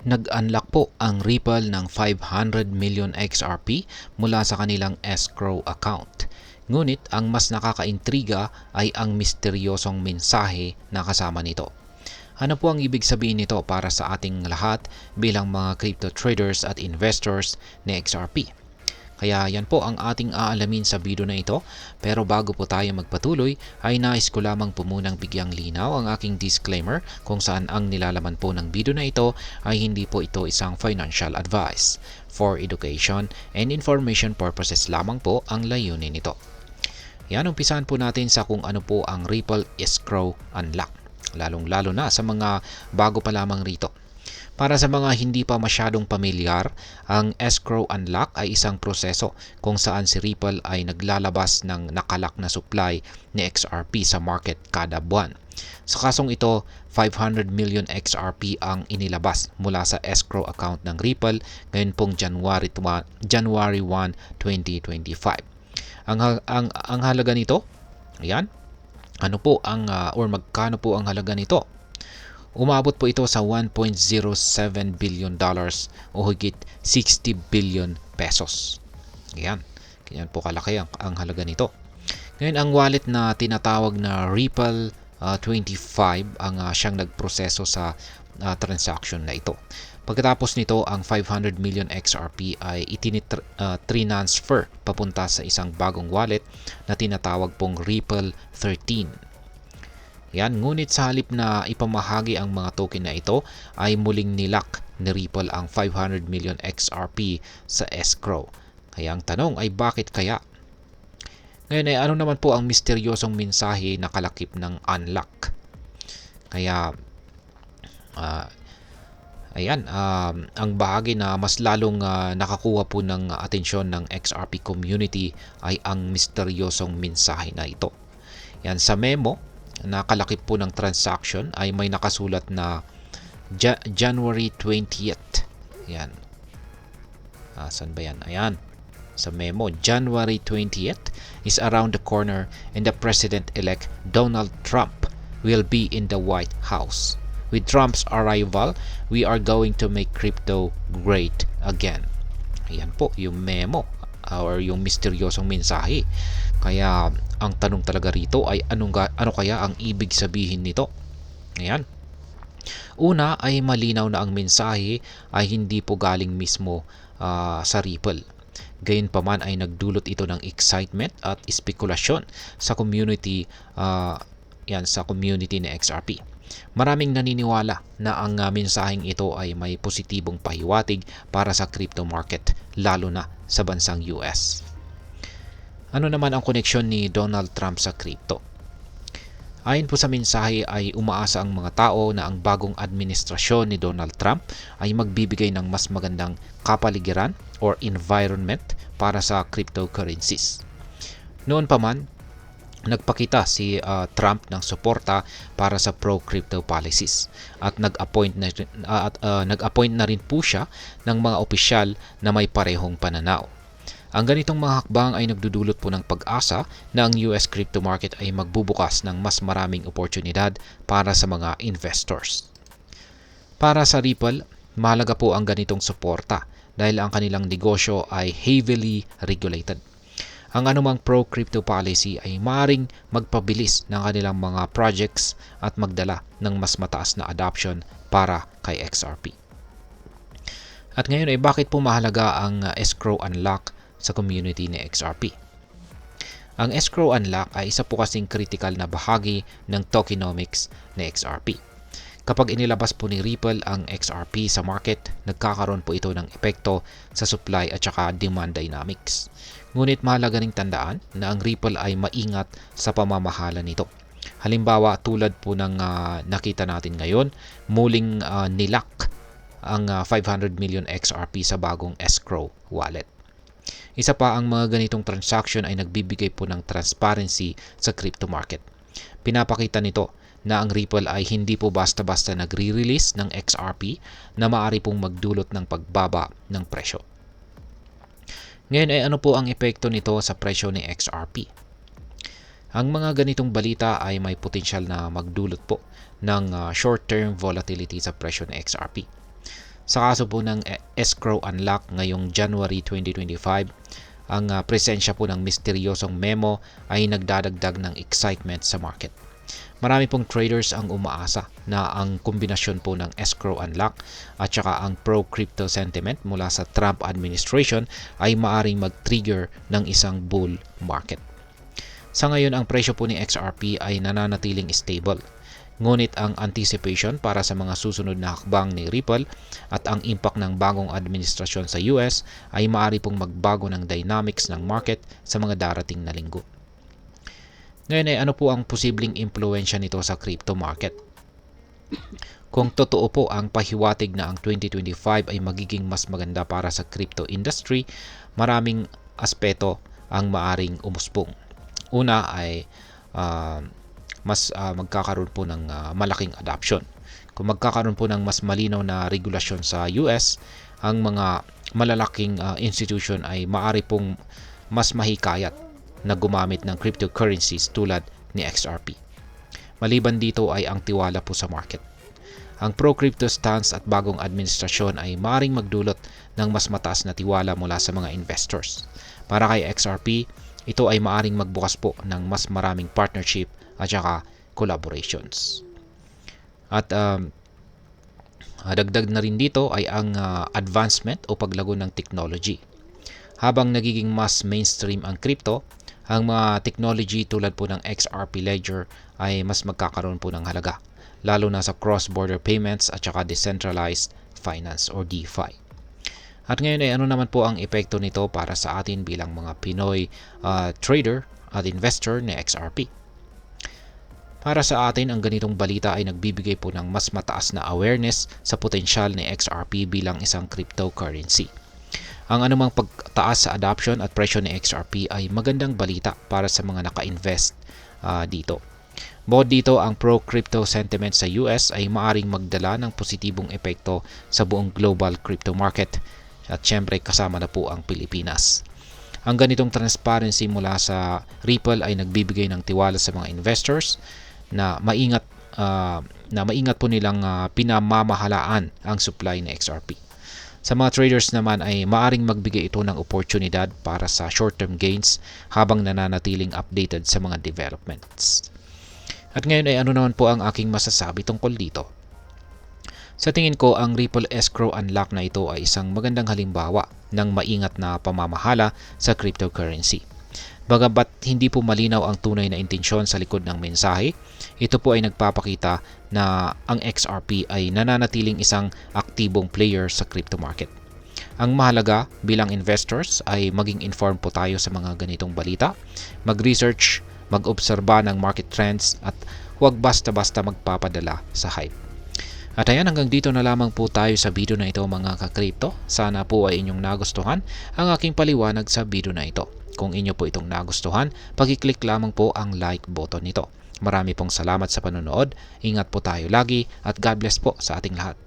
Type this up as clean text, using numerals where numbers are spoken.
Nag-unlock po ang Ripple ng 500 million XRP mula sa kanilang escrow account. Ngunit ang mas nakakaintriga ay ang misteryosong mensahe na kasama nito. Ano po ang ibig sabihin nito para sa ating lahat bilang mga crypto traders at investors ni XRP? Kaya yan po ang ating aalamin sa video na ito. Pero bago po tayo magpatuloy ay nais ko lamang po munang bigyang linaw ang aking disclaimer kung saan ang nilalaman po ng video na ito ay hindi po ito isang financial advice. For education and information purposes lamang po ang layunin nito. Yan, umpisahan po natin sa kung ano po ang Ripple Escrow Unlock. Lalong-lalo na sa mga bago pa lamang rito. Para sa mga hindi pa masyadong pamilyar, ang escrow unlock ay isang proseso kung saan si Ripple ay naglalabas ng nakalak na supply ni XRP sa market kada buwan. Sa kasong ito, 500 million XRP ang inilabas mula sa escrow account ng Ripple ngayon pong January 1, 2025. Ang halaga nito, ayan, ano po ang or magkano po ang halaga nito? Umabot po ito sa 1.07 billion dollars o higit 60 billion pesos. Ayan. Ganyan po kalaki ang halaga nito. Ngayon, ang wallet na tinatawag na Ripple 25 ang siyang nagproseso sa transaction na ito. Pagkatapos nito, ang 500 million XRP ay transfer papunta sa isang bagong wallet na tinatawag pong Ripple 13. Yan, ngunit sa halip na ipamahagi ang mga token na ito ay muling nilak ni Ripple ang 500 million XRP sa escrow. Kaya ang tanong ay bakit kaya? Ngayon ay ano naman po ang misteryosong mensahe na kalakip ng unlock? Kaya ang bahagi na mas lalong nakakuha po ng atensyon ng XRP community ay ang misteryosong mensahe na ito. Yan, sa memo nakalakip po ng transaction ay may nakasulat na January 20th. Yan. Saan ba yan? Ayan. Sa memo, January 20th is around the corner and the President-elect Donald Trump will be in the White House. With Trump's arrival, we are going to make crypto great again. Ayan po, yung memo or yung misteryosong mensahe. Kaya ang tanong talaga rito ay ano kaya ang ibig sabihin nito? Ayan. Una ay malinaw na ang mensahe ay hindi po galing mismo sa Ripple. Gayunpaman ay nagdulot ito ng excitement at espekulasyon sa community sa community ni XRP. Maraming naniniwala na ang mensaheng ito ay may positibong pahiwatig para sa crypto market, lalo na sa bansang US. Ano naman ang koneksyon ni Donald Trump sa crypto? Ayon po sa mensahe ay umaasa ang mga tao na ang bagong administrasyon ni Donald Trump ay magbibigay ng mas magandang kapaligiran or environment para sa cryptocurrencies. Noon pa man, nagpakita si Trump ng suporta para sa pro-crypto policies at nag-appoint na rin po siya ng mga opisyal na may parehong pananaw. Ang ganitong mga hakbang ay nagdudulot po ng pag-asa na ang US crypto market ay magbubukas ng mas maraming oportunidad para sa mga investors. Para sa Ripple, mahalaga po ang ganitong suporta dahil ang kanilang negosyo ay heavily regulated. Ang anumang pro-crypto policy ay maaaring magpabilis ng kanilang mga projects at magdala ng mas mataas na adoption para kay XRP. At ngayon ay bakit po mahalaga ang escrow unlock sa community ni XRP? Ang escrow unlock ay isa po kasing critical na bahagi ng tokenomics ni XRP. Kapag inilabas po ni Ripple ang XRP sa market, nagkakaroon po ito ng epekto sa supply at saka demand dynamics. Ngunit mahalaga ring tandaan na ang Ripple ay maingat sa pamamahala nito. Halimbawa, tulad po ng nakita natin ngayon, muling nilak ang 500 million XRP sa bagong escrow wallet. Isa pa, ang mga ganitong transaction ay nagbibigay po ng transparency sa crypto market. Pinapakita nito na ang Ripple ay hindi po basta-basta nagre-release ng XRP na maaari pong magdulot ng pagbaba ng presyo. Ngayon ay ano po ang epekto nito sa presyo ni XRP? Ang mga ganitong balita ay may potensyal na magdulot po ng short-term volatility sa presyo ng XRP. Sa kaso po ng escrow unlock ngayong January 2025, ang presensya po ng misteryosong memo ay nagdadagdag ng excitement sa market. Marami pong traders ang umaasa na ang kombinasyon po ng escrow unlock at saka ang pro-crypto sentiment mula sa Trump administration ay maaring mag-trigger ng isang bull market. Sa ngayon, ang presyo po ni XRP ay nananatiling stable. Ngunit ang anticipation para sa mga susunod na hakbang ni Ripple at ang impact ng bagong administrasyon sa US ay maaari pong magbago ng dynamics ng market sa mga darating na linggo. Ngayon ay ano po ang posibleng impluwensya nito sa crypto market? Kung totoo po ang pahiwatig na ang 2025 ay magiging mas maganda para sa crypto industry, maraming aspeto ang maaring umusbong. Una ay magkakaroon po ng malaking adoption. Kung magkakaroon po ng mas malinaw na regulasyon sa US, ang mga malalaking institution ay maaari pong mas mahikayat na gumamit ng cryptocurrencies tulad ni XRP. Maliban dito ay ang tiwala po sa market. Ang pro-crypto stance at bagong administrasyon ay maaaring magdulot ng mas mataas na tiwala mula sa mga investors. Para kay XRP, ito ay maaaring magbukas po ng mas maraming partnership at saka collaborations. At dagdag na rin dito ay ang advancement o paglago ng technology. Habang nagiging mas mainstream ang crypto, ang mga technology tulad po ng XRP Ledger ay mas magkakaroon po ng halaga, lalo na sa cross-border payments at saka decentralized finance or DeFi. At ngayon ay ano naman po ang epekto nito para sa atin bilang mga Pinoy trader at investor ni XRP? Para sa atin, ang ganitong balita ay nagbibigay po ng mas mataas na awareness sa potensyal ni XRP bilang isang cryptocurrency. Ang anumang pagtaas sa adoption at presyo ni XRP ay magandang balita para sa mga naka-invest dito. Bukod dito, ang pro-crypto sentiment sa US ay maaring magdala ng positibong epekto sa buong global crypto market at syempre kasama na po ang Pilipinas. Ang ganitong transparency mula sa Ripple ay nagbibigay ng tiwala sa mga investors na maingat po nilang pinamamahalaan ang supply ng XRP. Sa mga traders naman ay maaring magbigay ito ng oportunidad para sa short-term gains habang nananatiling updated sa mga developments. At ngayon ay ano naman po ang aking masasabi tungkol dito? Sa tingin ko, ang Ripple Escrow Unlock na ito ay isang magandang halimbawa ng maingat na pamamahala sa cryptocurrency. Bagamat hindi po malinaw ang tunay na intensyon sa likod ng mensahe, ito po ay nagpapakita na ang XRP ay nananatiling isang aktibong player sa crypto market. Ang mahalaga bilang investors ay maging informed po tayo sa mga ganitong balita, mag-research, mag-obserba ng market trends at huwag basta-basta magpapadala sa hype. At ayan, hanggang dito na lamang po tayo sa video na ito mga ka-crypto. Sana po ay inyong nagustuhan ang aking paliwanag sa video na ito. Kung inyo po itong nagustuhan, pag-click lamang po ang like button nito. Marami pong salamat sa panonood, ingat po tayo lagi at God bless po sa ating lahat.